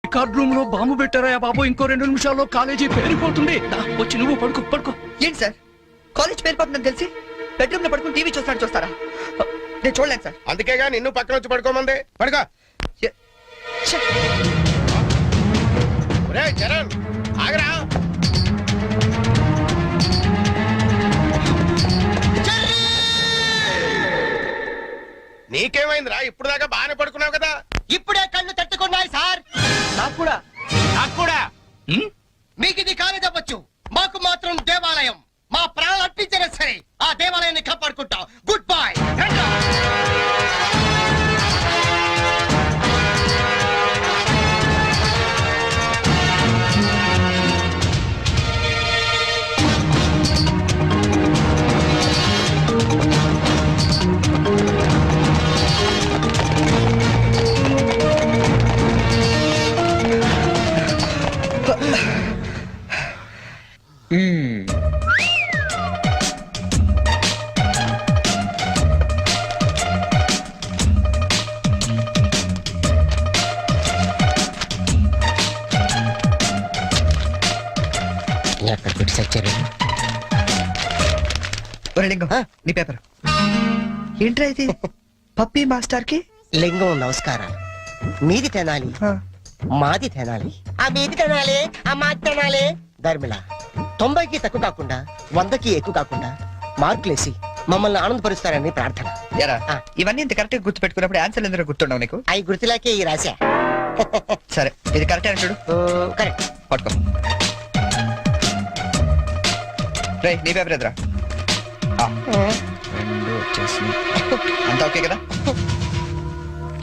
Record room లో bomb పెట్టారా బాబు? ఇంకో 2 నిమిషాల్లో కాలేజీ పేరిపోతుంది. వచ్చి నువ్వు పడుకో పడుకో. ఏంటి సార్, కాలేజ్ పేరిపోతుందని తెలిసి బెడ్రూమ్ లో పడుకుని టీవీ చూస్తారా? నేను చూడలేదు సార్. అందుకేగా నిన్ను పక్కన వచ్చి పడుకోమంది. పడుకో. ఒరేయ్ చరణ్, ఆగరా. నీకేమైందిరా? ఇప్పుడు దాకా బాగానే పడుకున్నావు కదా. ఇప్పుడే కళ్ళు తట్టుకున్నాయి సార్. నాకు కూడా. మీకు ఇది కాలేజ్ అవ్వచ్చు, మాకు మాత్రం దేవాలయం. మా ప్రాణాలు అర్పించినా సరే ఆ దేవాలయాన్ని కాపాడుకుంటాం. Good bye. లింగం, నీ పేపర్ ఏంట్రా ఇది? పప్పీ మాస్టర్ కి లింగం నమస్కారం. మీది తినాలి, మాది తినాలి. ఆ మీది తినాలి, ఆ మాది తినాలి. ధర్మిళ 90కి తక్కువ కాకుండా 100కి ఎక్కువ కాకుండా మార్కులేసి మమ్మల్ని ఆనందపరుస్తారని ప్రార్థన. ఇవన్నీ ఇంత కరెక్ట్ గా గుర్తు పెట్టుకున్నప్పుడు ఆన్సర్ ఎందుకు గుర్తుండవు నీకు? అవి గుర్తులాకే ఈ రాశా. సరే, ఇది కరెక్ట్ అని చూడు. కరెక్ట్. పట్టుకో. రే, నీ పేపర్ ఎదురా. 2 వచ్చేసి అంతా ఓకే కదా?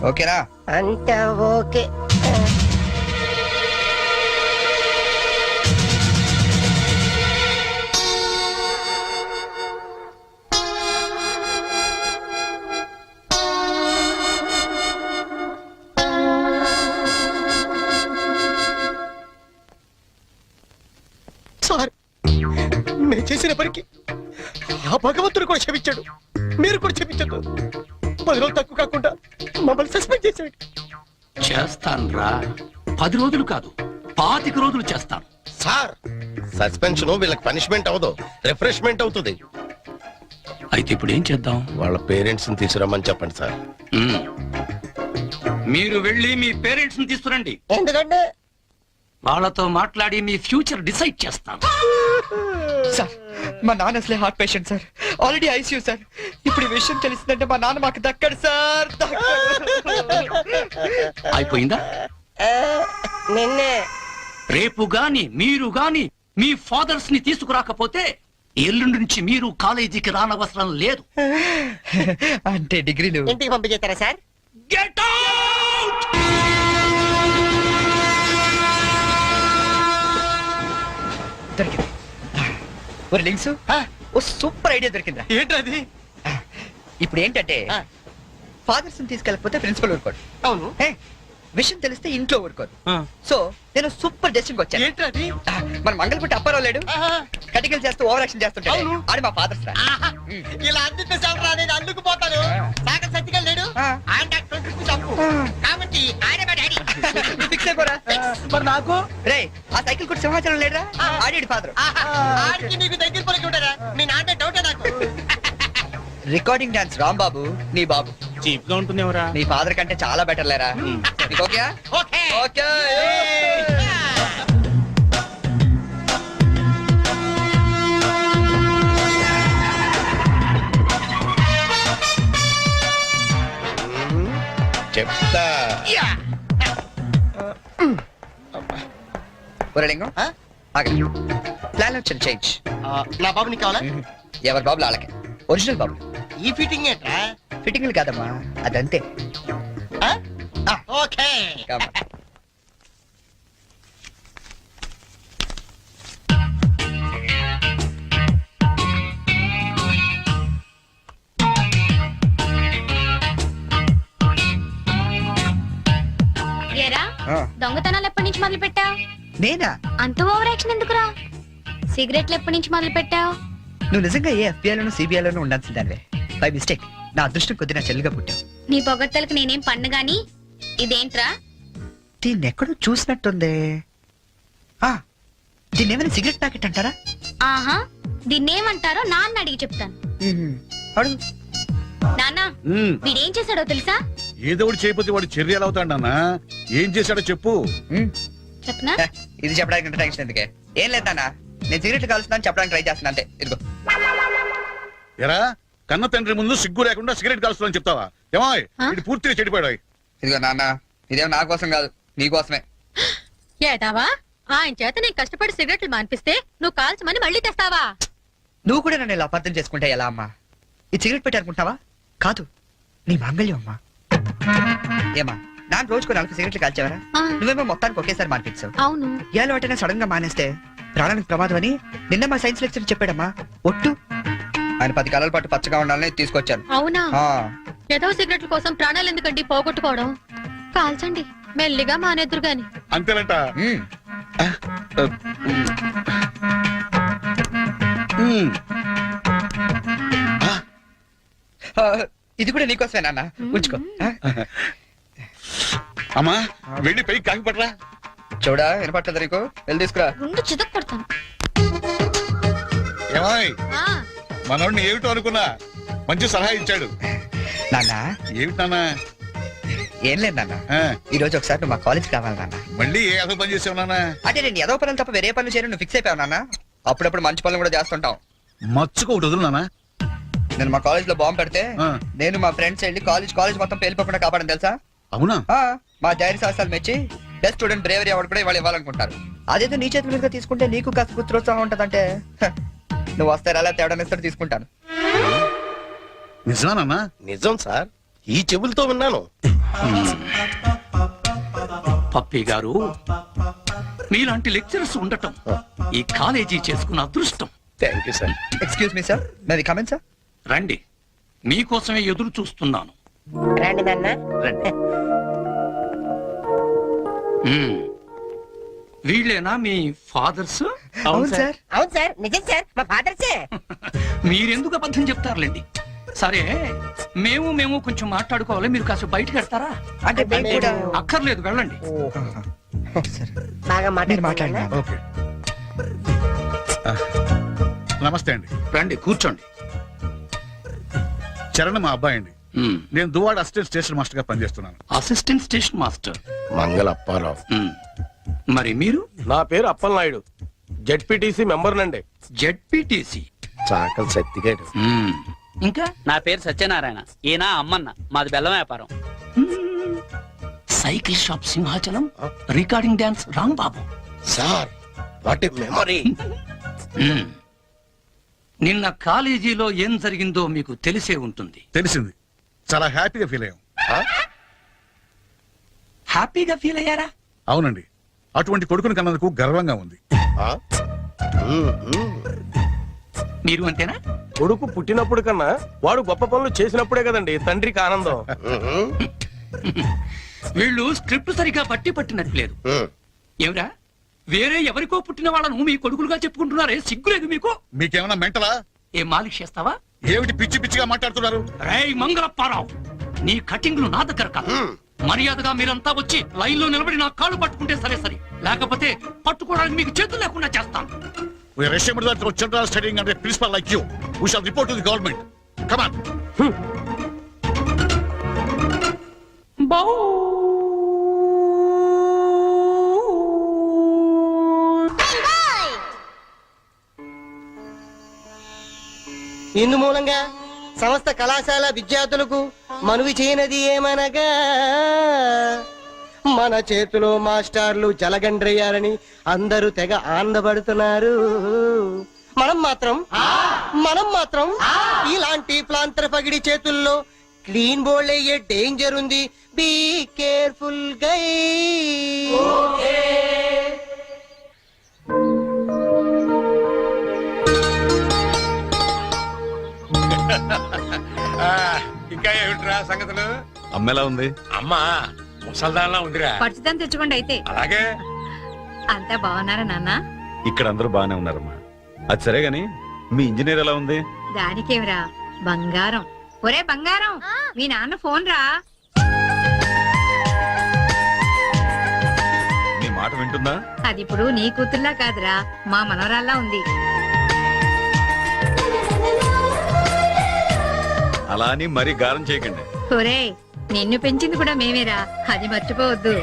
ఓకేనా? అంతా ఓకే. సార్, నేను చేసిన పనికి ఆ భగవంతుడు కూడా క్షమించాడు, మీరు కూడా క్షమించదు. 10 రోజులు తక్కువ కాకుండా మమ్మల్ని సస్పెండ్ చేశాడు. చేస్తాను రా, 10 రోజులు కాదు 25 రోజులు చేస్తాను. సార్, సస్పెన్షన్ వీళ్ళకి పనిష్మెంట్ అవదు, రిఫ్రెష్మెంట్ అవుతుంది. అయితే ఇప్పుడు ఏం చేద్దాం? వాళ్ళ పేరెంట్స్ ని తీసుకురమ్మని చెప్పండి సార్. మీరు వెళ్ళి మీ పేరెంట్స్ ని తీసుకురండి. ఎందుకంటే వాళ్ళతో మాట్లాడి మీ ఫ్యూచర్ డిసైడ్ చేస్తాను. సార్, మా నాన్న అసలే heart patient sir, already ICU sir. ఇప్పుడు ఈ విషయం తెలిసిందంటే మా నాన్న మాకు దక్కడు సార్. అయిపోయిందా? నిన్నే రేపు గాని మీరు గాని మీ ఫాదర్స్ ని తీసుకురాకపోతే ఎల్లుండి నుంచి మీరు కాలేజీకి రానవసరం లేదు. అంటే డిగ్రీలు ఇంటికి పంపించేస్తారా సార్? Get out! దొరికింది. ఒరే లింక్స్, ఓ సూపర్ ఐడియా దొరికిందా? ఏంటది? ఇప్పుడు ఏంటంటే ఫాదర్స్ తీసుకెళ్ళకపోతే ప్రిన్సిపల్ ఊరుకోడు. అవును. విషయం తెలిస్తే ఇంట్లో ఊరుకోదు. సో నేను సూపర్ డెసిషన్ వచ్చాను. ఏంటది? మన మంగళపుట్టి అప్పారావు లేడు, కటికలు చేస్తూ ఓవర్ యాక్షన్ చేస్తుంటాడు. ఆడి మా ఫాదర్స్ రా. ఇలా అందితే సార్ నేను అందుకు పోతాను. సాగర్ సత్తికల్ లేడు, ఆయన డాక్టర్ చంపు కాబట్టి ఆయన మా డాడీ. ఫిక్స్ అయిపోరా. మరి నాకు రే, ఆ సైకిల్ కూడా సింహాచలం లేడురా, ఆడి ఫాదర్. ఆడికి నీకు దగ్గర పలికి ఉంటారా? మీ నాన్న డౌటే నాకు. రికార్డింగ్ డాన్స్ రాంబాబు నీ బాబు చీప్ గా ఉంటుంది ఎవరా? నీ ఫాదర్ కంటే చాలా బెటర్ లేరా. Okay okay okay. చెప్తా. ఒరే లింగం, ఆగండి. ప్లాన్ వచ్చింది, చేంజ్. నా బాబు నీకు కావాలా? ఎవరి బాబులు వాళ్ళకే. ఒరిజినల్ బాబు. ఈ ఫిట్టింగ్ ఏంట్రా? ఫిట్టింగ్లు కాదమ్మా, అదంతే. ఓకే. దొంగతనాలు ఎప్పటి నుంచి మొదలు పెట్టావు? నేనా? అంత ఓవర్ యాక్షన్ ఎందుకురా? సిగరెట్లు ఎప్పటి నుంచి మొదలు పెట్టావు? నువ్వు నిజంగా ఏ FBI లోనూ CBI లోనూ ఉండాల్సిందానివే. బై మిస్టేక్ నా అదృష్టం కొద్ది నా చెల్లిగా పుట్టావు. నీ పొగడ్తలకు నేనేం పన్ను గాని ఇదేంట్రా? దీన్ని ఎక్కడో చూసినట్టుంది. ఆ, దీన్ని ఏమైనా సిగరెట్ ప్యాకెట్ అంటారా? ఆహా దీన్నేమంటారో నాన్న అడిగి చెప్తాను. అడుగు. నాన్న వీడేం చేశాడో తెలుసా? ఏదో ఒకటి చేయకపోతే వాడు చర్య ఎలా అవుతాడన్నా? ఏం చేశాడో చెప్పు. చెప్పనా? హ, ఇది చెప్పడానికి ఇంత టెన్షన్ ఎందుకే? ఏం లేదు నాన్న, నేను సిగరెట్ కలుస్తున్నాను చెప్పడానికి ట్రై చేస్తున్నా అంతే. ఇదిగో. ఎరా కన్న తండ్రి ముందు సిగ్గు లేకుండా సిగరెట్ కాల్చుతానని చెప్తావా? ఏమో ఇది పూర్తిగా చెడిపోయాడు. ఇదిగో నాన్న, ఇదేం నా కోసం కాదు, నీ కోసమే. ఏదావా ఆయన చేత నేను కష్టపడి సిగరెట్లు మానిపిస్తే నువ్వు కాల్చమని మళ్ళీ తెస్తావా? నువ్వు కూడా నన్ను ఇలా అపార్థం చేసుకుంటే ఎలా అమ్మా? ఈ సిగరెట్ పెట్టి అనుకుంటావా? కాదు, నీ మాంగళ్యం అమ్మా. ఏమా నాన్న రోజుకో 4 సిగరెట్లు కాల్చేవరా? ఆ, నువ్వేమో మొత్తానికి ఒకేసారి మానిపించావు. అవును. ఏలో ఒకటైనా సడన్ గా మానేస్తే ప్రాణానికి ప్రమాదం అని నిన్న మా సైన్స్ లెక్చర్ చెప్పాడమ్మా. ఒట్టు ఆయన 10 కాలాల పాటు పచ్చగా ఉండాలని తీసుకొచ్చాను. అవునా? ఆ, ఏదో సిగరెట్ల కోసం ప్రాణాలు ఎందుకండి పోగొట్టుకోవడం? కాల్చండి, మెల్లిగా మానేద్దురు గాని. అంతేనంట. ఉమ్. ఆ, ఇది కూడా నీకోసమే నాన్న, ఉంచుకో. ఆ? అమ్మా వెళ్ళి పైకి కాకి పట్టరా. చూడా వినపట్లేదు నీకు? వెళ్ళి తీసుకురా. రెండు చితక్ కొడతాను. ఏమాయ్ ఆ, మనోడిని ఏమిటో అనుకున్నా మంచి సలహా ఇచ్చాడు. నాన్న ఏమిటి నాన్న? ఏం లేదు నాన్న, ఆ, ఈ రోజు ఒకసారి నువ్వు మా కాలేజ్ కావాలి నాన్న. మళ్ళీ ఏ అదో పని చేసావు నాన్న? అంటే నేను ఏదో పనులు తప్ప వేరే పనులు చేయను నువ్వు ఫిక్స్ అయిపోయావు నాన్న. అప్పుడప్పుడు మంచి పనులు కూడా చేస్తుంటాం. మచ్చుకు ఒకటి వదులు నాన్న. నేను మా కాలేజ్ లో బాంబు పెడితే ఆ. నేను మా ఫ్రెండ్స్ వెళ్ళి కాలేజ్ మొత్తం పేలిపోకుండా కాపాడని తెలుసా? అవునా? ఆ, మా ధైర్య సాహసాలు మెచ్చి బెస్ట్ స్టూడెంట్ బ్రేవరీ అవార్డు కూడా ఇవాళ ఇవ్వాలనుకుంటారు. అదేదో నీ చేతి మీదుగా తీసుకుంటే నీకు కాస్త పుత్రోత్సాహం ఉంటదంటే హ, నువ్వు వస్తే అలా తేడా తీసుకుంటాను. నిజమా నాన్న? నిజం సార్, ఈ చెవులతో విన్నాను. పప్పి గారు, మీలాంటి లెక్చరర్స్ ఉండటం ఈ కాలేజీ చేసుకున్న అదృష్టం. Thank you sir. Excuse me sir, నాది కమెంట్ సార్. రండి, మీకోసమే ఎదురు చూస్తున్నాను. రండి నాన్న. రండి. మ్మ్. వీళ్ళేనా మీ ఫాదర్స్? అవును సార్. అవును సార్, నిజం సార్, మా ఫాదర్సే. మీరెందుకు అబద్ధం చెప్తారులేండి. సరే, మేము కొంచెం మాట్లాడుకోవాలి. మీరు కాస్త బయటకు వెళ్తారా? అంటే మేము కూడా అక్కర్లేదు, వెళ్ళండి. సరే. బాగా మీరు మాట్లాడుతున్నా. మాట్లాడినా ఓకే. నమస్తే అండి. రండి, కూర్చోండి. చరణ్ మా అబ్బాయి అండి. మ్మ్. నేను దువాడ అసిస్టెంట్ స్టేషన్ మాస్టర్ గా పనిచేస్తున్నాను. Assistant station master. మంగళ అప్పారావు. మ్మ్. మరి మీరు? నా పేరు అప్పలనాయుడు, జెడ్పీటీసీ మెంబర్ నండి. జెడ్పీటీసీ. చాకలి సత్తిగాడు. ఇంకా? నా పేరు సత్యనారాయణ, ఈయన అమ్మన్న, మాది బెల్లం వ్యాపారం. మ్మ్. Cycle shop Simhachalam, recording dance Rambabu. Sir what a memory. మ్మ్. నిన్న కాలేజీలో ఏం జరిగిందో మీకు తెలిసే ఉంటుంది. తెలిసింది. చాలా హ్యాపీగా ఫీల్ అయ్యాం. హ్యాపీగా ఫీల్ అయ్యారా? అవునండి, అటువంటి కొడుకుని కన్నందుకు గర్వంగా ఉంది. మీరు అంతేనా? కొడుకు పుట్టినప్పుడు కన్నా వాడు గొప్ప పనులు చేసినప్పుడే కదండి తండ్రికి ఆనందం. వీళ్ళు స్క్రిప్ట్ సరిగా బట్టి పట్టినట్లేదు. ఏమిరా, వేరే ఎవరికో పుట్టిన వాళ్ళను మీ కొడుకులుగా చెప్పుకుంటున్నారే, సిగ్గులేదు మీకు? మీకేమన్నా మెంటలా? ఏం మాలిష్ చేస్తావా? ఏమిటి పిచ్చి పిచ్చిగా మాట్లాడుతున్నారు? రేయ్ మంగళప్పారావు, నీ కటింగ్లు నా దగ్గర కాదు. మర్యాదగా మీరంతా వచ్చి లైన్ లో నిలబడి నా కాళ్ళు పట్టుకుంటే సరే సరే, లేకపోతే పట్టుకోవడానికి మీకు చేతులు లేకుండా చేస్తాను. We are ashamed that our children are studying under a principal like you. We shall report to the government. Come on. ఇందు మూలంగా సమస్త కళాశాల విద్యార్థులకు మనవి చేయనది ఏమనగా, మన చేతిలో మాస్టర్లు జలగండ్రయ్యారని అందరూ తెగ ఆనందపడుతున్నారు. మనం మాత్రం ఇలాంటి ప్లాంతర పగిడి చేతుల్లో క్లీన్ బోల్డ్ అయ్యే డేంజర్ ఉంది. బీ కేర్ఫుల్ గై. ఇంకా ఏమిట్రా సంగతులు? అమ్మెలా ఉంది? అమ్మా ముసల్దాన్లా ఉందిరా. పట్టుదని తెచ్చుకోండి అయితే. అలాగే. అంతా బాగున్నారా నాన్న? ఇక్కడ అందరూ బాగానే ఉన్నారమ్మా. అది సరే గాని మీ ఇంజనీర్ ఎలా ఉంది? దానికేమిరా, బంగారం. ఒరే బంగారం, మీ నాన్న ఫోన్ రా. మాట వింటుందా? అది ఇప్పుడు నీ కూతుర్లా కాదురా మా మనవరాల్లా ఉంది. అలా అని మరీ గారం చేయకండి. ఒరే నిన్ను పెంచింది కూడా మేమేరా, అది మర్చిపోవద్దు.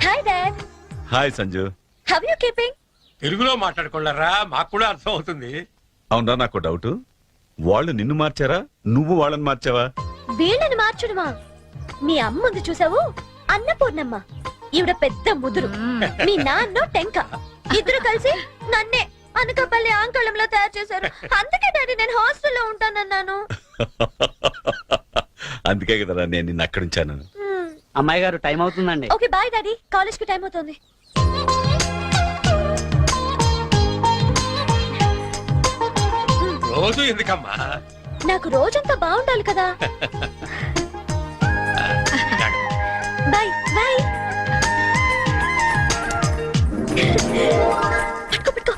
Hi dad, hi Sanju. How you keeping? తెలుగులో మాట్లాడుకోలేరా, మాకు కూడా అర్థం అవుతుంది. అవునరా, నాకు డౌట్. వాళ్ళు నిన్ను మార్చారా, నువ్వు వాళ్ళని మార్చావా? వీళ్ళని మార్చడమా? మీ అమ్మ ఉంది చూసావు, అన్నపూర్ణమ్మ. ఈవిడ పెద్ద ముదురు, మీ నాన్న టెంక. ఇద్దరు కలిసి నన్నే అనకాపల్లి ఆంకళంలో తయారు చేశారు. అందుకే డాడీ నేను హాస్టల్లో ఉంటానన్నాను. అందుకే కదరా నేను నిన్ను అక్కడ ఉంచాను. అమ్మాయి గారు టైం అవుతుందండి. ఓకే బాయ్ డాడీ, కాలేజ్ కి టైం అవుతుంది. రోజు ఎందుకమ్మా? నాకు రోజంతా బాగుండాలి కదా. Bye bye. పట్టుకో పట్టుకో.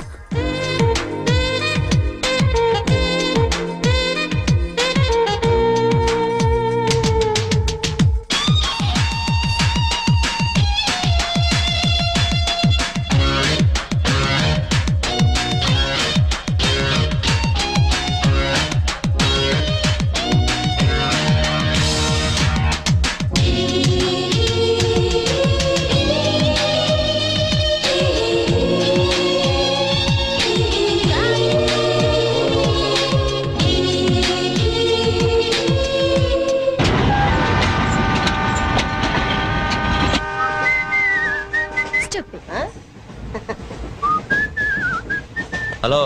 హలో,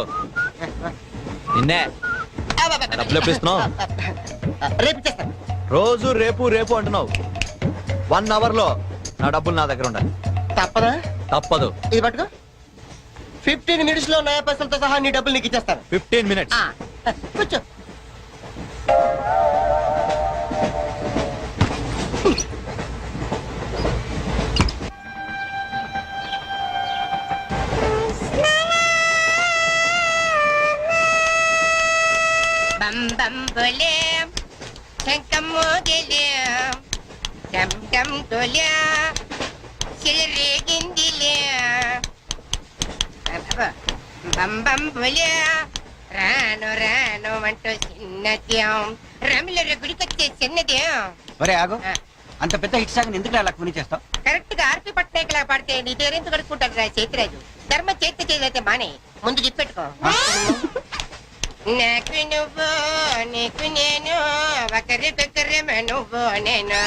నిన్నే డబ్బులు ఎప్పిస్తున్నావు? రేపు ఇచ్చేస్తాను. రోజు రేపు రేపు అంటున్నావు. 1 అవర్ లో నా డబ్బులు నా దగ్గర ఉండాలి. తప్పదా? తప్పదు. ఇది పట్టుకో. 15 మినిట్స్ లో నయా పైసలతో సహా నీ డబ్బులు నీకు ఇచ్చేస్తాను. 15 మినిట్స్. కూర్చో. బం బం బోలే శంకమ్మో గెలే డమ్ డమ్ డోలే సిరిగిందిలే బం బం బోలే రాను రాను అంటూ చిన్నదేం రమిల గుడికొచ్చే చిన్నదేం. ఒరే ఆగు, అంత పెద్ద హిట్ సాగ్ ఎందుకు అలా కొని చేస్తావు? కరెక్ట్ గా ఆర్పి పట్నాయక్ లా పాడితే నీ పేరెందుకు కడుక్కుంటాడు రా చేతిరాజు. ధర్మ చేతి చేదైతే మానే, ముందు చెప్పెట్టుకో. నాకు నువ్వు నీకు నేను ఒకరికొకరు నువ్వు నేను.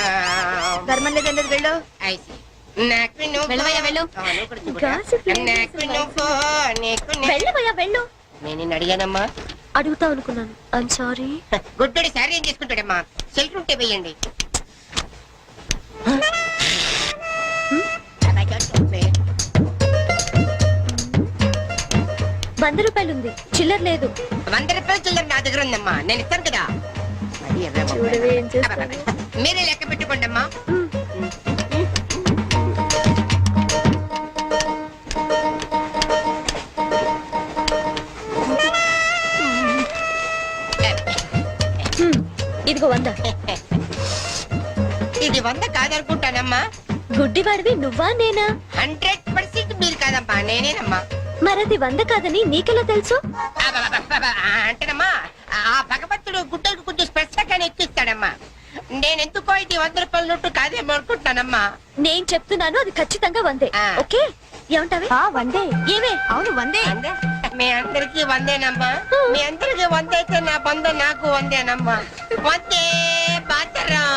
ధర్మం లేదండి, వెళ్ళు. ఐసి నాకు నువ్వు వెళ్ళవయ్యా, వెళ్ళు. నాకు నువ్వు నీకు వెళ్ళవయ్యా, వెళ్ళు. నేను నిన్ను అడిగానమ్మా. అడుగుతా అనుకున్నాను. I'm sorry. గుడ్డోడి సారీ ఏం చేసుకుంటాడమ్మా? సెల్ఫ్ ఉంటే వేయండి. ₹100 ఉంది, చిల్లర లేదు. 100 రూపాయలు చిల్లర నా దగ్గర ఉందమ్మా, నేను ఇస్తాను కదా. చూడవే ఏం చేస్తాను. మీరే లెక్క పెట్టుకోండి అమ్మా. ఇదిగో 100. ఇది 100 కాదనుకుంటానమ్మా. గుడ్డివాడివి నువ్వా నేనా? 100% మీరు కాదమ్మా, నేనేనమ్మా. మరది 100 కాదని నీకెలా తెలుసు? అంటేనమ్మా, ఆ భగవంతుడు గుడ్డలకు కొంచెం స్పెషల్ గానే ఎక్కిస్తాడమ్మా. నేనెందుకో ఇది 100 రూపాయల నోటు కాదేమో అనుకుంటానమ్మా. నేను చెప్తున్నాను, అది ఖచ్చితంగా 100. ఆ. ఓకే, ఏమంటావే? 100. ఏమే? అవును 100. మీ అందరికి 100నమ్మా. మీ అందరికి 100 అయితే నా బంధ నాకు 100నమ్మా. 100 బాతరం.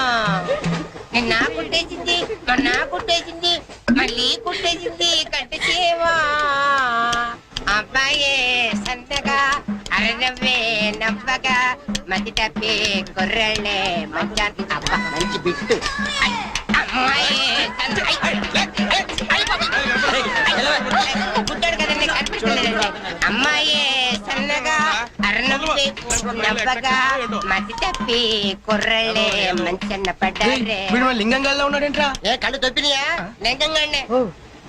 నిన్న కుట్టేసింది, మొన్న కుట్టేసింది, మళ్ళీ కుట్టేసింది కంటి చేవా. అబ్బాయే సంతగా అరనవ్వే నవ్వగా మతి తప్పి కుర్రళ్ళే మంచానికి. అబ్బా మంచి బిట్టు. అమ్మాయి గుడ్డాడు కదండి, కనిపించలేదండి. అమ్మాయే సన్నగా అరనవ్వే నవ్వగా మతి తప్పి కుర్రళ్ళే మంచన్న పడ్డారే. లింగంగా ఉన్నాడేంట్రా? ఏ కళ్ళు తొప్పినాయా? లింగంగానే.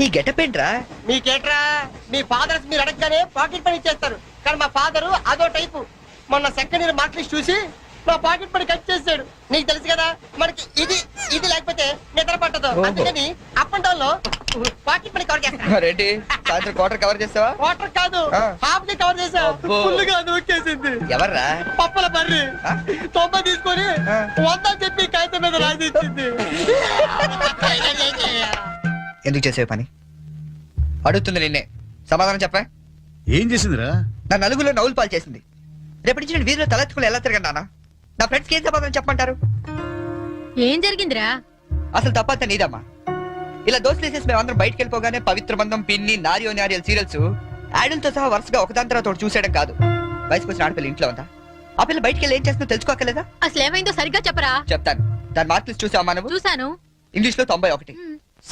ఈ గెటప్ ఏంట్రా? మీకేట్రా, మీ ఫాదర్స్ మీరు అడగగానే పాకెట్ పని ఇచ్చేస్తారు. కానీ మా ఫాదరు అదో టైపు. మొన్న సెకండ్ ఇయర్ మార్క్ లిస్ట్ చూసి నా పాకెట్ పడి కట్ చేసాడు. నీకు తెలుసు కదా మనకి ఇది ఇది లేకపోతే నిద్ర పట్టదు. ఓహో. అందుకని అప్ అండ్ డౌన్ లో పాకెట్ పడి కవర్ చేస్తాను. రెడ్డి సాయంత్రం క్వార్టర్ కవర్ చేస్తావా? వాటర్ కాదు ఆ. హాఫ్ ది కవర్ చేసా. అబ్బో. ఫుల్గా నూకేసింది. ఎవర్రా? పప్పుల బర్రి ఆ? 90 తీసుకొని ఆ. 100 చెప్పి కాగితం మీద రాసి ఇచ్చింది. ఎందుకు చేసే పని? అడుగుతుంది నిన్నే, సమాధానం చెప్పా. ఏం చేసిందిరా? నా నలుగులో నవ్వులు పాలు చేసింది. రేపటి నుంచి నేను వీధిలో తలెత్తుకుని ఎలా తిరగండి నాన్న? నా ఫ్రెండ్స్కి ఏం సమాధానం చెప్పమంటారు? ఏం జరిగిందిరా? అసలు తప్పంతా నీదమ్మా. ఇలా దోస్తులు వేసేసి మేమందరం బయటకు వెళ్ళిపోగానే పవిత్ర బంధం, పిన్ని, నారియో నారియల్ సీరియల్స్ యాడల్తో సహా వరుసగా ఒకదాని తర్వాత ఒకటి చూసేయడం కాదు. వయసుకు వచ్చిన ఆడపిల్ల ఇంట్లో ఉందా? ఆ పిల్ల బయటకు వెళ్ళి ఏం చేస్తుందో తెలుసుకోకలేదా? అసలు ఏమైందో సరిగ్గా చెప్పరా. చెప్తాను. దాని మార్క్ లిస్ట్ చూసావా నువ్వు? చూసాను. ఇంగ్లీష్ లో 91,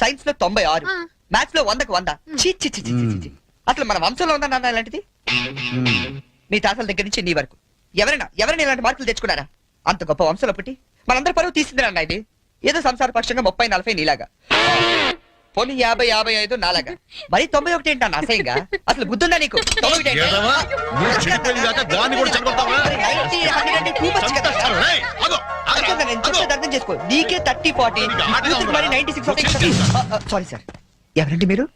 సైన్స్ లో 96, ఆ. మ్యాథ్స్ లో 100కు 100. ఛీ, ఛీ, ఛీ, ఛీ, ఛీ, ఛీ. అసలు మన వంశంలో ఉందా నాన్న ఇలాంటిది? మీ తాతల దగ్గర నుంచి నీ వరకు ఎవరైనా ఇలాంటి మార్కులు తెచ్చుకున్నారా? అంత గొప్ప వంశంలో పుట్టి మనందరి పరువు తీసింది నాన్న ఇది. ఏదో సంసార పక్షంగా 30, 40 నీలాగా, పోనీ 50, 55 నాలాగా, మరి 91 ఏంటన్నా అసహ్యంగా? అసలు బుద్ధుందా నీకు? 91 ఏంటి? ఏదమ్మా? నువ్వు చెడిపోయింది కాక దాన్ని కూడా చెడగొడతావా? మరి 90, 100 అంటే too much కదా. చంపేస్తాను, రేయ్. ఆగు, ఆగు, అర్థం నేను ఆగు. చెప్పేది అర్థం చేసుకో. నీకే 30, 40, నీకు హార్ట్గా ఉందా? మరి 96. సారీ సార్, ఎవరండి మీరు?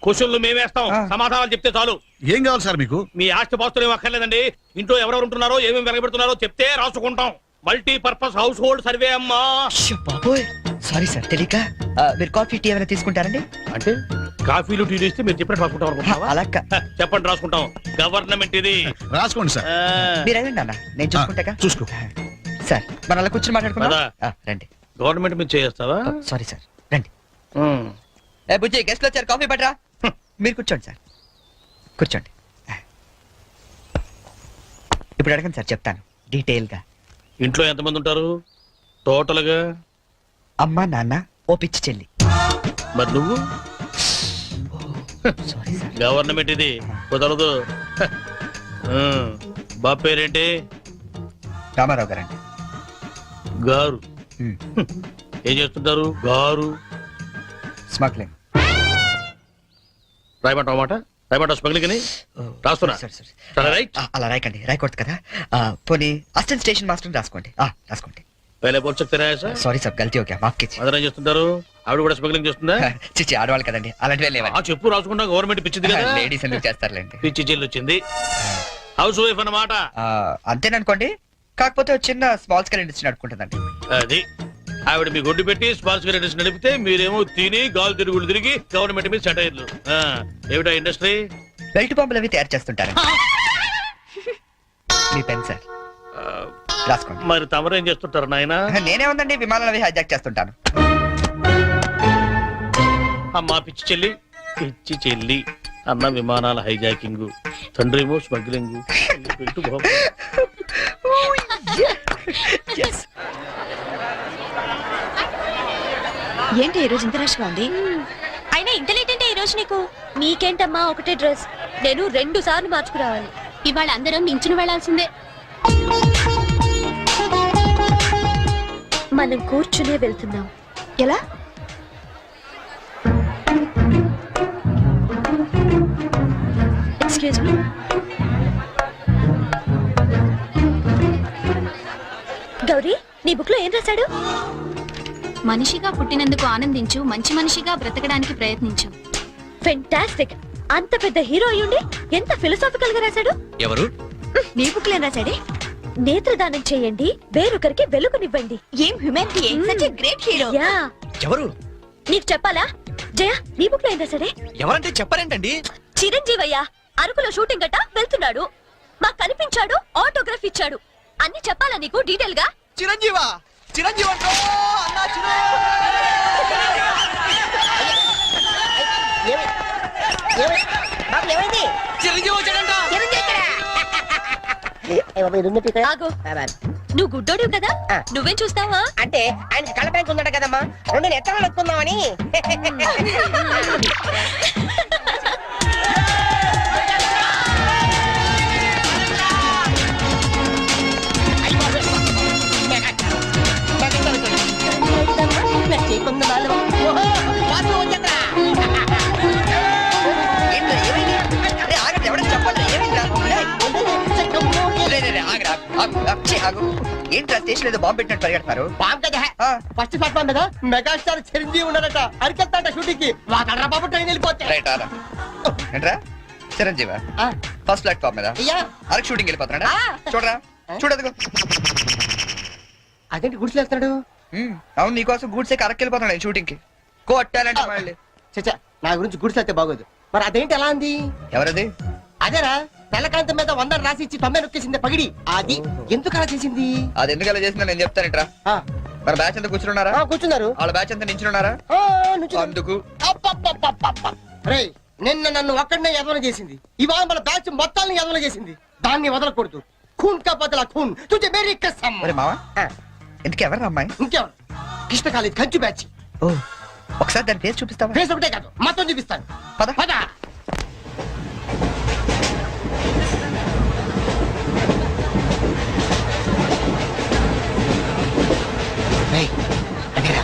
క్వశ్చన్లు మేమేస్తాం, ఆ. సమాధానాలు చెప్తే చాలు. ఏం కావాలి సార్ మీకు? మీ ఆస్తి పాస్తులు ఏం అక్కర్లేదండి. ఇంట్లో ఎవరెవరు ఉంటున్నారో ఏమేమి వెలగబెడుతున్నారో చెప్తే రాసుకుంటాం. Multi purpose house hold survey అమ్మా. అయ్యో బాబోయ్, సారీ సార్ తెలియక. మీరు కాఫీ టీ ఏమైనా తీసుకుంటారండి? అంటే కాఫీలు టీలు ఇస్తే మీరు చెప్పినట్టు రాసుకుంటాం అనుకుంటున్నావా? అలా చెప్పండి, రాసుకుంటాం. గవర్నమెంట్ ఇది. రాసుకోండి సార్. ఆ, మీరు అదండి అన్న, నేను చూసుకుంటాగా. చూసుకో. సార్ మనం అలా కూర్చొని మాట్లాడుకుందాం. పద. రండి. గవర్నమెంట్ మీద చేస్తావా? సారీ సార్, రండి. ఉమ్. ఏ బుజ్జి, గెస్ట్లు వచ్చారు, కాఫీ పట్టరా. మీరు కూర్చోండి సార్, కూర్చోండి. ఇప్పుడు అడగండి సార్, చెప్తాను డీటెయిల్ గా. ఇంట్లో ఎంతమంది ఉంటారు టోటల్ గా? అమ్మ, నాన్న, ఓ పిచ్చి చెల్లి. మరి నువ్వు? Sorry sir. గవర్నమెంట్ ఇది, కుదరదు. ఆ, బాబు పేరేంటి? రామారావు గారండి. గారు. ఏం చేస్తుంటారు గారు? స్మగ్లింగ్. రాయమంటావు మాట? రాయమంటావు స్మగ్లింగ్ అని రాస్తున్నా. సార్ సార్, చాలా రైట్. అలా రాయకండి, రాయకూడదు కదా. పోనీ అసిస్టెంట్ స్టేషన్ మాస్టర్ రాసుకోండి. రాసుకోండి. పहले बोल सकते रहे ऐसा? సారీ సార్, గల్తీ ఓకే, మాఫ్ कीजिए. మదర్ ఏం చేస్తుంటారు? ఆవిడ కూడా స్మగ్లింగ్ చేస్తుందా? చిచ్చి, ఆడవాళ్ళు కదండి, అలాంటివి లేవా? ఆ, చెప్పు, రాసుకుంటా. గవర్నమెంట్ పిచ్చింది కదా. లేడీస్ ఎందుకు చేస్తారులేండి. పిచ్చి జైలు వచ్చింది. హౌస్ వైఫ్ అన్నమాట. అంతేననుకోండి, కాకపోతే ఒక చిన్న స్మాల్ స్కేల్ ఇండస్ట్రీ నడుపుకుంటుందండి. అది ఆవిడ మీ గొడ్డు పెట్టి స్పాన్స్ ఇండస్ట్రీ నడిపితే మీరేమో తిని గాలు తిరుగులు తిరిగి గవర్నమెంట్ మీద సెటైర్లు. ఏమిటా ఇండస్ట్రీ? బెల్ట్ బాంబులు అవి తయారు చేస్తుంటారు. మీ పెన్ సార్, రాసుకోండి. మరి తమరేం చేస్తుంటారు నాయన? నేనే ఉందండి, విమానాలు అవి హైజాక్ చేస్తుంటాను. అమ్మా పిచ్చి చెల్లి, పిచ్చి చెల్లి అన్న విమానాల హైజాకింగ్, తండ్రేమో స్మగ్లింగ్. Yes. ఏంటి ఈ రోజు ఇంత రష్గా ఉంది? అయినా ఇంత లేట్ అంటే ఈ రోజు నీకు? నీకేంటమ్మా ఒకటే డ్రెస్, నేను 2 సార్లు మార్చుకురావాలి. ఇవాళ అందరం నించుని వెళ్లాల్సిందే. మనం కూర్చునే వెళ్తున్నాం. ఎలా? Excuse me. గౌరీ, నీ బుక్ లో ఏం రాశాడు? మనిషిగా పుట్టినందుకు ఆనందించు, మంచి మనిషిగా బ్రతకడానికి ప్రయత్నించు. ఫెంటాస్టిక్. అంత పెద్ద హీరో అయ్యుండి ఎంత ఫిలసాఫికల్ గా రాశాడు. ఎవరు? నీ బుక్ లో ఏం రాశాడే? నేత్రదానం చేయండి, వేరొకరికి వెలుగునివ్వండి. ఏం humanity, such a great hero. Yeah. ఎవరు? నీకు చెప్పాలా? జయ, నీ బుక్ లో ఏం రాశాడే? ఎవరంటే చెప్పారేంటండి? చిరంజీవయ్య అరకులో షూటింగ్ గట్ట వెళ్తున్నాడు, మాకు కనిపించాడు, ఆటోగ్రాఫ్ ఇచ్చాడు. అన్ని చెప్పాలా నీకు డీటెయిల్ గా? చిరంజీవా, చిరంజీవి అంటో అన్నా, ఏమైంది? చిరంజీవి వచ్చాడంట. ఆగు, నువ్వు గుడ్డోడు కదా, నువ్వేం చూస్తావా? అంటే ఆయనకి కళ్ళ బ్యాంక్ ఉందట కదమ్మా, 2 నెత్తలు వస్తుందామని. ఎవరైనా చెప్పండి, ఏమైంది? ఆగు. ఏంట్రా స్టేషన్ ఏదో బాంబు పెట్టినట్టు పరిగెడతారు? బాంబు కదా ఆ, ఫస్ట్ ప్లాట్ఫామ్ మీద మెగాస్టార్ చిరంజీవి ఉన్నాడట అరికెళ్తాట షూటింగ్ కి వాడరా బాబు ట్రైన్ వెళ్ళిపోతే రైట్ ఆరా. ఏంట్రా చిరంజీవా ఆ, ఫస్ట్ ప్లాట్ఫామ్ మీద అయ్యా అరకు షూటింగ్ వెళ్ళిపోతున్నాడా? ఆ. చూడరా చూడదుగో. అదేంటి గుడిసెలేస్తున్నాడు అవును నీకోసం గూడ్స్ ఎక్కి అరకు వెళ్ళిపోతున్నాడు షూటింగ్ కి. కొట్టాలంటే మళ్ళీ. చచ్చా నా గురించి గుడిసెళ్తే బాగోదు మరి అదేంటి ఎలా అంది ఎవరది? అదేరా తెల్లకాంతం మీద 100 రాసి ఇచ్చి 90 నొక్కేసింది పగిడి అది ఎందుకు అలా చేసింది అది ఎందుకు అలా చేసిందో నేను చెప్తానంట్రా. ఆ, మరి బ్యాచ్ అంతా కూర్చున్నారా? ఆ, కూర్చున్నారు వాళ్ళ బ్యాచ్ అంతా నించున్నారా? ఆ, నుంచున్నారు. అందుకు అబ్బబ్బబ్బబ్బబ్బ. రేయ్ నిన్న నన్ను ఒక్కడనే ఎదవన చేసింది ఇవాళ మన బ్యాచ్ మొత్తాన్ని ఎదవన చేసింది దాన్ని వదలకూడదు ఖూన్ కా బదలా ఖూన్ తుజే మేరీ కసమ్ మరి మావా ఆ, ఎందుకు ఎవరు అమ్మాయి? ఇంకెవరు కృష్ణ కాలేజ్ కంచు బ్యాచ్ ఓ ఒకసారి దాని పేరు చూపిస్తావా? ఫేస్ ఒకటే కాదు మొత్తం చూపిస్తాను పద. పద రేయ్, అదేరా.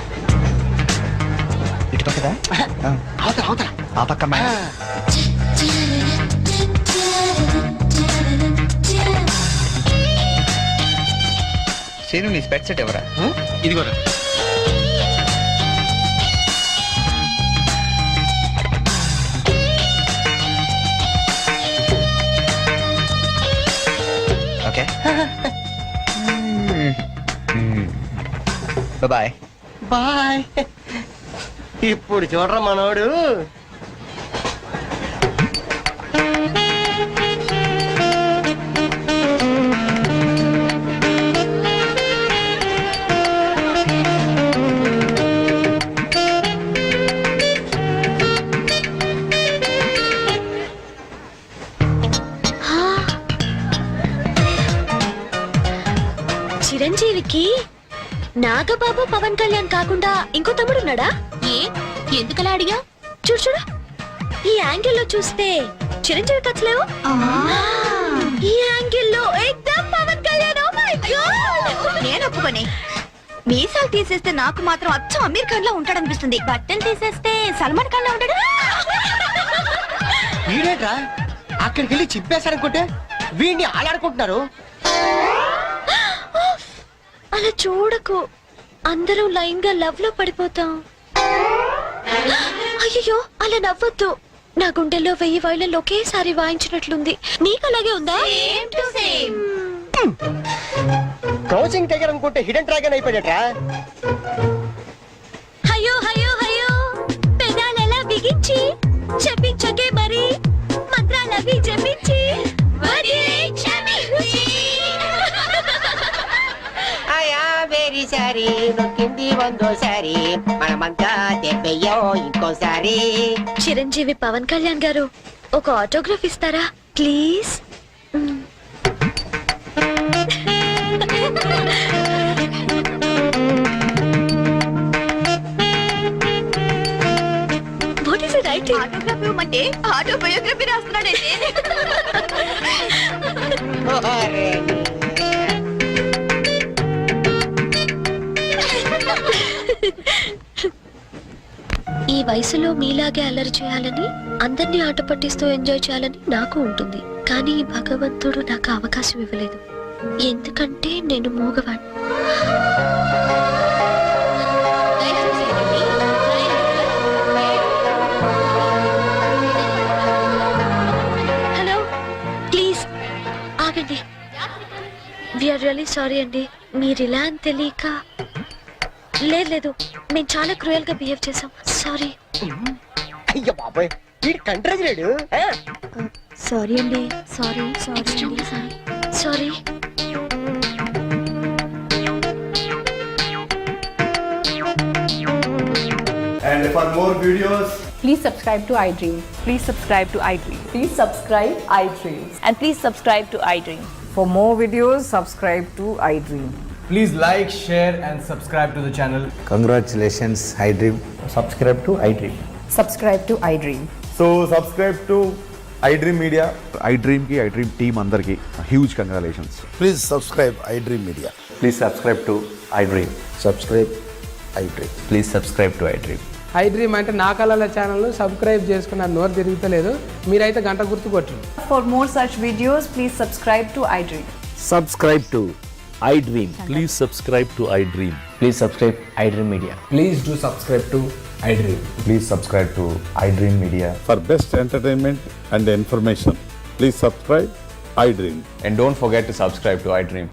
ఇటు పక్కదా? ఆ, అవతల అవతల ఆ పక్క అమ్మాయి. ఆ. సీను నీ స్పెట్ సెట్ ఎవరా? ఇదిగోరా. Okay bye. బాయ్ ఇప్పుడు చూడరా మనోడు చిరంజీవికి నాగబాబు పవన్ కళ్యాణ్ కాకుండా ఇంకో తమ్ముడున్నాడా? ఏ ఎందుకలా అడిగా? చూడు చూడు ఈ యాంగిల్ లో చూస్తే చిరంజీవి కచ్చలేవు, ఈ యాంగిల్ లో ఏకదం Pawan Kalyan. Oh my god నేను ఒప్పుకోనే. మీసాలు తీసేస్తే నాకు మాత్రం అచ్చం అమీర్ ఖాన్ లా ఉంటాడనిపిస్తుంది, బట్టలు తీసేస్తే సల్మాన్ ఖాన్ లా ఉంటాడు. వీడేట్రా అక్కడికి వెళ్ళి చింపేశారనుకుంటే వీడిని ఆలాడుకుంటున్నారు. అలా చూడకు, అందరూ లైన్ గా లవ్ లో పడిపోతాం. అయ్యో అలా నవ్వొద్దు, నా గుండెల్లో 1000 వైలెన్లు ఒకేసారి వాయించినట్లుంది. నీకు అలాగే ఉందా? క్రౌచింగ్ టైగర్ అనుకుంటే హిడెన్ డ్రాగన్ అయిపోయాడట్రా. అయ్యో అయ్యో అయ్యో పెదాలెలా బిగించి చెప్పించకే మరి మంత్రాలవి జపించి ఆయా వెరీ సారీ నొక్కింది వందోసారి మనమంతా దెబ్బయ్యో ఇంకోసారి. చిరంజీవి పవన్ కళ్యాణ్ గారు ఒక ఆటోగ్రాఫ్ ఇస్తారా please? What is it writing? Autograph ఇవ్వమంటే ఆటోబయోగ్రఫీ రాస్తున్నాడంటే. ఈ వయసులో మీలాగే అల్లరి చేయాలని, అందరినీ ఆట పట్టిస్తూ ఎంజాయ్ చేయాలని నాకు ఉంటుంది. కానీ భగవంతుడు నాకు అవకాశం ఇవ్వలేదు, ఎందుకంటే నేను మూగవాణ్ణి. హలో ప్లీజ్ ఆగండి. వీఆర్ రియల్లీ సారీ అండి, మీరు ఇలా అని తెలియక. లేదు లేదు, మేము చాలా క్రూయల్ గా బిహేవ్ చేసాం, సారీ. అయ్యో బాబాయ్ వీడు కంట్రేజ్ లేడు. సారీ అండి, sorry sorry sorry. And for more videos, please subscribe to iDream. Please subscribe to iDream. Please subscribe iDream. And please subscribe to iDream. For more videos, subscribe to iDream. please like, share and subscribe to the channel. Congratulations, iDream. Subscribe to iDream. Subscribe to iDream. So subscribe to iDream Media. iDream ki iDream team andarki huge congratulations. Please subscribe iDream Media. Please subscribe to iDream. Subscribe iDream. Please subscribe to iDream. iDream అంటే నా కళల channel subscribe చేసుకున్న నోరు తిరుగుతలేదు, మీరైతే గంట గుర్తు కొట్టండి. For more such videos, please subscribe to iDream. Subscribe to I dream. Please subscribe to I dream. Please subscribe I dream media. Please do subscribe to I dream. Please subscribe to iDream Media. For best entertainment and information, please subscribe iDream. And don't forget to subscribe to iDream.